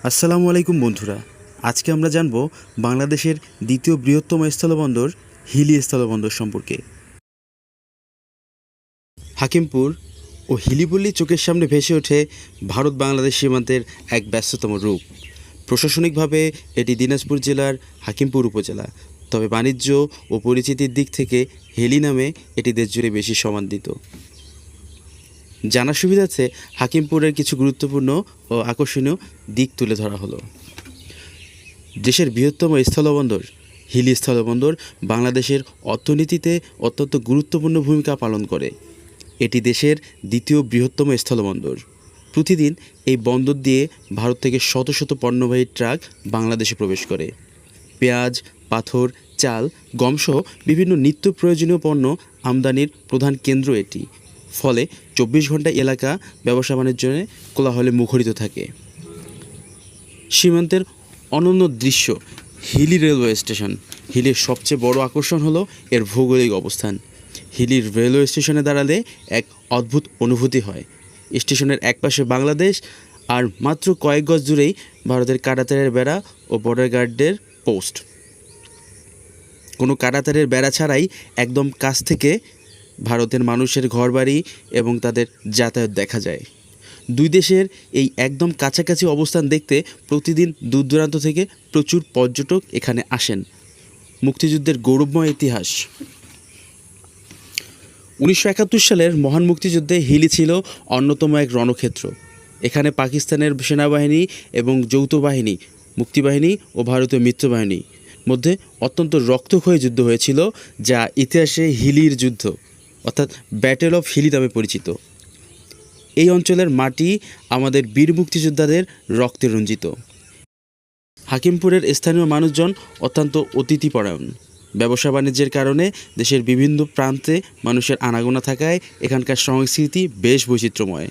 আসসালামু আলাইকুম বন্ধুরা। আজকে আমরা জানব বাংলাদেশের দ্বিতীয় বৃহত্তম স্থলবন্দর হিলি স্থলবন্দর সম্পর্কে। হাকিমপুর ও হিলি বললেই চোখের সামনে ভেসে ওঠে ভারত বাংলাদেশ সীমান্তের এক ব্যস্ততম রূপ। প্রশাসনিকভাবে এটি দিনাজপুর জেলার হাকিমপুর উপজেলা, তবে বাণিজ্য ও পরিচিতির দিক থেকে হিলি নামে এটি দেশজুড়ে বেশি সম্মানিত। জানার সুবিধার্থে হাকিমপুরের কিছু গুরুত্বপূর্ণ ও আকর্ষণীয় দিক তুলে ধরা হলো। দেশের বৃহত্তম স্থলবন্দর হিলি স্থলবন্দর বাংলাদেশের অর্থনীতিতে অত্যন্ত গুরুত্বপূর্ণ ভূমিকা পালন করে। এটি দেশের দ্বিতীয় বৃহত্তম স্থলবন্দর। প্রতিদিন এই বন্দর দিয়ে ভারত থেকে শত শত পণ্যবাহী ট্রাক বাংলাদেশে প্রবেশ করে। পেঁয়াজ, পাথর, চাল, গমসহ বিভিন্ন নিত্য প্রয়োজনীয় পণ্য আমদানির প্রধান কেন্দ্র এটি। ফলে 24 ঘন্টা এলাকা ব্যবসা বাণিজ্যে কোলাহলে মুখরিত থাকে। সীমান্তের অনন্য দৃশ্য হিলি রেলওয়ে স্টেশন। হিলির সবচেয়ে বড় আকর্ষণ হলো এর ভৌগোলিক অবস্থান। হিলির রেলওয়ে স্টেশনে দাঁড়ালে এক অদ্ভুত অনুভূতি হয়। স্টেশনের একপাশে বাংলাদেশ, আর মাত্র কয়েক গজ দূরেই ভারতের কাঁটাতারের বেড়া ও বর্ডার গার্ডের পোস্ট। কোনো কাঁটাতারের বেড়া ছাড়াই একদম কাছ থেকে ভারতের মানুষের ঘরবাড়ি এবং তাদের যাতায়াত দেখা যায়। দুই দেশের এই একদম কাছাকাছি অবস্থান দেখতে প্রতিদিন দূর দূরান্ত থেকে প্রচুর পর্যটক এখানে আসেন। মুক্তিযুদ্ধের গৌরবময় ইতিহাস। 1971 সালের মহান মুক্তিযুদ্ধে হিলি ছিল অন্যতম এক রণক্ষেত্র। এখানে পাকিস্তানের সেনাবাহিনী এবং যৌথ বাহিনী, মুক্তিবাহিনী ও ভারতীয় মিত্রবাহিনী মধ্যে অত্যন্ত রক্তক্ষয়ী যুদ্ধ হয়েছিল, যা ইতিহাসে হিলির যুদ্ধ অর্থাৎ ব্যাটেল অফ হিলি নামে পরিচিত। এই অঞ্চলের মাটি আমাদের বীর মুক্তিযোদ্ধাদের রক্তে রঞ্জিত। হাকিমপুরের স্থানীয় মানুষজন অত্যন্ত অতিথিপরায়ণ। ব্যবসা বাণিজ্যের কারণে দেশের বিভিন্ন প্রান্তে মানুষের আনাগোনা থাকায় এখানকার সংস্কৃতি বেশ বৈচিত্র্যময়।